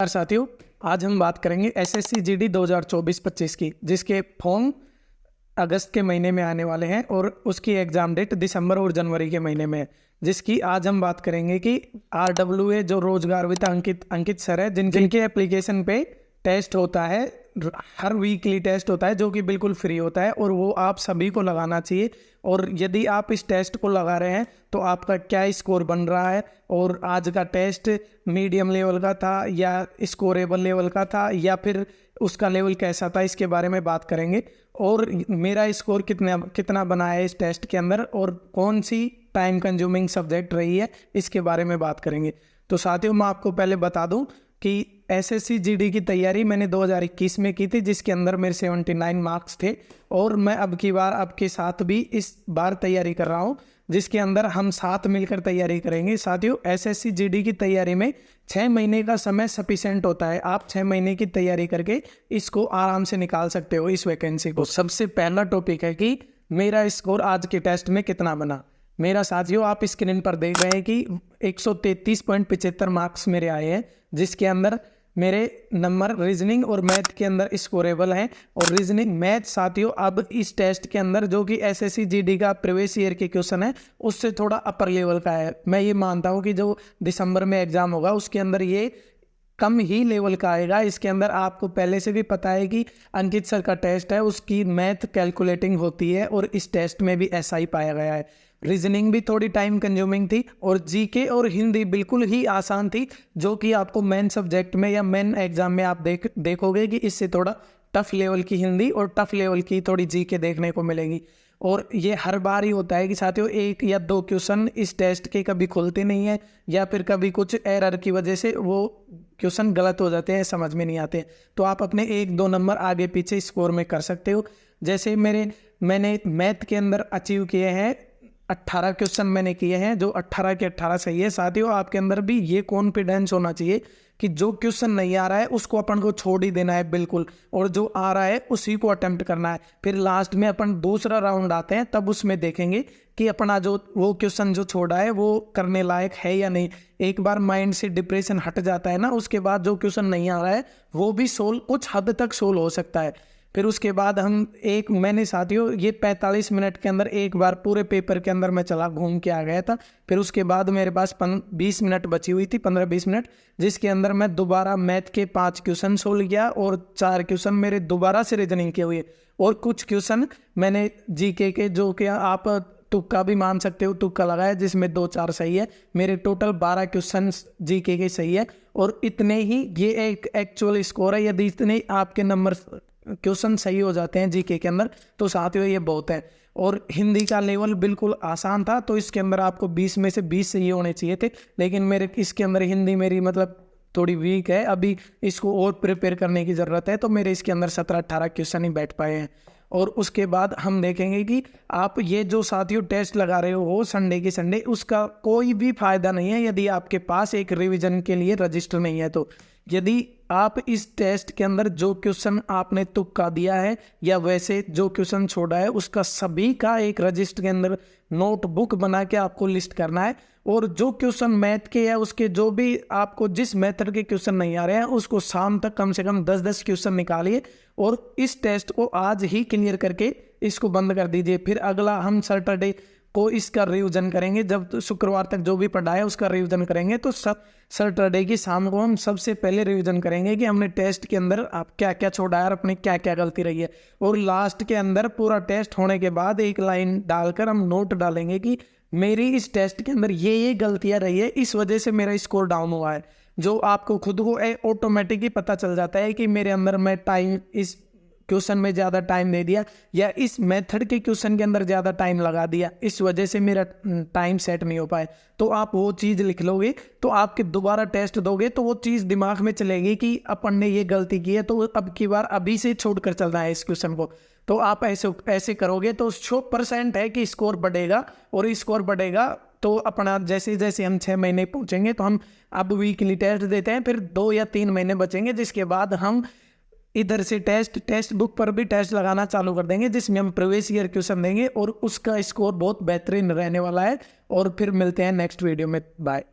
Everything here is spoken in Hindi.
नमस्कार साथियों, आज हम बात करेंगे एसएससी जीडी 2024-25 की, जिसके फॉर्म अगस्त के महीने में आने वाले हैं और उसकी एग्ज़ाम डेट दिसंबर और जनवरी के महीने में है। जिसकी आज हम बात करेंगे कि RWA जो रोजगार वित्त अंकित सर है, जिनके एप्लीकेशन पे टेस्ट होता है, हर वीकली टेस्ट होता है जो कि बिल्कुल फ्री होता है और वो आप सभी को लगाना चाहिए। और यदि आप इस टेस्ट को लगा रहे हैं तो आपका क्या स्कोर बन रहा है और आज का टेस्ट मीडियम लेवल का था या स्कोरेबल लेवल का था या फिर उसका लेवल कैसा था, इसके बारे में बात करेंगे। और मेरा स्कोर कितना बना है इस टेस्ट के अंदर और कौन सी टाइम कंज्यूमिंग सब्जेक्ट रही है, इसके बारे में बात करेंगे। तो साथियों, मैं आपको पहले बता दूं कि एसएससी जीडी की तैयारी मैंने 2021 में की थी, जिसके अंदर मेरे 79 मार्क्स थे और मैं अब की बार आपके साथ भी इस बार तैयारी कर रहा हूं, जिसके अंदर हम साथ मिलकर तैयारी करेंगे। साथियों, एसएससी जीडी की तैयारी में 6 महीने का समय सफिशिएंट होता है। आप 6 महीने की तैयारी करके इसको आराम से निकाल सकते हो, इस वैकेंसी को। सबसे पहला टॉपिक है कि मेरा स्कोर आज के टेस्ट में कितना बना। मेरा साथियों, आप स्क्रीन पर देख रहे हैं कि 133.75 मार्क्स मेरे आए हैं, जिसके अंदर मेरे नंबर रीजनिंग और मैथ के अंदर स्कोरेबल हैं। और रीजनिंग मैथ साथियों अब इस टेस्ट के अंदर जो कि एसएससी जीडी का प्रीवियस ईयर के क्वेश्चन है उससे थोड़ा अपर लेवल का है। मैं ये मानता हूँ कि जो दिसंबर में एग्जाम होगा उसके अंदर ये कम ही लेवल का आएगा। इसके अंदर आपको पहले से भी पता है कि अंकित सर का टेस्ट है, उसकी मैथ कैलकुलेटिंग होती है और इस टेस्ट में भी ऐसा ही पाया गया है। रीजनिंग भी थोड़ी टाइम कंज्यूमिंग थी और जीके और हिंदी बिल्कुल ही आसान थी, जो कि आपको मेन सब्जेक्ट में या मेन एग्जाम में आप देखोगे कि इससे थोड़ा टफ लेवल की हिंदी और टफ लेवल की थोड़ी जीके देखने को मिलेगी। और ये हर बार ही होता है कि साथियों 1 या 2 क्वेश्चन इस टेस्ट के कभी खुलते नहीं है या फिर कभी कुछ एरर की वजह से वो क्वेश्चन गलत हो जाते हैं, समझ में नहीं आते। तो आप अपने 1-2 नंबर आगे पीछे स्कोर में कर सकते हो। जैसे मैंने मैथ के अंदर अचीव किए हैं 18 क्वेश्चन मैंने किए हैं, जो 18 के 18 सही है। साथियों, आपके अंदर भी ये कॉन्फिडेंस होना चाहिए कि जो क्वेश्चन नहीं आ रहा है उसको अपन को छोड़ ही देना है बिल्कुल, और जो आ रहा है उसी को अटेम्प्ट करना है। फिर लास्ट में अपन दूसरा राउंड आते हैं, तब उसमें देखेंगे कि अपना जो वो क्वेश्चन जो छोड़ा है वो करने लायक है या नहीं। एक बार माइंड से डिप्रेशन हट जाता है ना, उसके बाद जो क्वेश्चन नहीं आ रहा है वो भी कुछ हद तक सोल्व हो सकता है। फिर उसके बाद मैंने साथियों ये 45 मिनट के अंदर एक बार पूरे पेपर के अंदर मैं चला घूम के आ गया था। फिर उसके बाद मेरे पास 20 मिनट बची हुई थी, 15-20 मिनट, जिसके अंदर मैं दोबारा मैथ के 5 क्वेश्चन सोल्व किया और 4 क्वेश्चन मेरे दोबारा से रीजनिंग के हुए और कुछ क्वेश्चन मैंने जीके के, जो कि आप तुक्का भी मान सकते हो, तुक्का लगाया जिसमें 2-4 सही है। मेरे टोटल 12 क्वेश्चन जीके के सही है और इतने ही ये एक एक्चुअल स्कोर है। यदि इतने आपके नंबर क्वेश्चन सही हो जाते हैं जीके के अंदर तो साथियों ये बहुत है। और हिंदी का लेवल बिल्कुल आसान था, तो इसके अंदर आपको 20 में से 20 सही होने चाहिए थे, लेकिन मेरे इसके अंदर हिंदी मेरी मतलब थोड़ी वीक है, अभी इसको और प्रिपेयर करने की ज़रूरत है। तो मेरे इसके अंदर 17-18 क्वेश्चन ही बैठ पाए हैं। और उसके बाद हम देखेंगे कि आप ये जो साथियों टेस्ट लगा रहे हो संडे की संडे, उसका कोई भी फायदा नहीं है यदि आपके पास एक रिवीजन के लिए रजिस्टर नहीं है। तो यदि आप इस टेस्ट के अंदर जो क्वेश्चन आपने तुक्का दिया है या वैसे जो क्वेश्चन छोड़ा है उसका सभी का एक रजिस्टर के अंदर नोटबुक बना के आपको लिस्ट करना है। और जो क्वेश्चन मैथ के या उसके जो भी आपको जिस मेथड के क्वेश्चन नहीं आ रहे हैं उसको शाम तक कम से कम 10-10 क्वेश्चन निकालिए और इस टेस्ट को आज ही क्लियर करके इसको बंद कर दीजिए। फिर अगला हम सैटरडे को इसका रिवीजन करेंगे, जब शुक्रवार तक जो भी पढ़ा है उसका रिवीजन करेंगे। तो सब सैटरडे की शाम को हम सबसे पहले रिवीजन करेंगे कि हमने टेस्ट के अंदर आप क्या क्या छोड़ा है और अपनी क्या क्या गलती रही है। और लास्ट के अंदर पूरा टेस्ट होने के बाद एक लाइन डालकर हम नोट डालेंगे कि मेरी इस टेस्ट के अंदर ये गलतियां रही है, इस वजह से मेरा स्कोर डाउन हुआ है। जो आपको खुद को ऑटोमेटिक ही पता चल जाता है कि मेरे अंदर मैं टाइम इस क्वेश्चन में ज़्यादा टाइम दे दिया या इस मेथड के क्वेश्चन के अंदर ज़्यादा टाइम लगा दिया, इस वजह से मेरा टाइम सेट नहीं हो पाए। तो आप वो चीज़ लिख लोगे तो आपके दोबारा टेस्ट दोगे तो वो चीज़ दिमाग में चलेगी कि अपन ने ये गलती की है, तो अब की बार अभी से छोड़कर चलना है इस क्वेश्चन को। तो आप ऐसे करोगे तो 100% है कि स्कोर बढ़ेगा। और स्कोर बढ़ेगा तो अपना जैसे जैसे हम 6 महीने पहुँचेंगे तो हम अब वीकली टेस्ट देते हैं, फिर 2 या 3 महीने बचेंगे, जिसके बाद हम इधर से टेस्ट बुक पर भी टेस्ट लगाना चालू कर देंगे, जिसमें हम प्रीवियस ईयर क्वेश्चन देंगे और उसका स्कोर बहुत बेहतरीन रहने वाला है। और फिर मिलते हैं नेक्स्ट वीडियो में। बाय।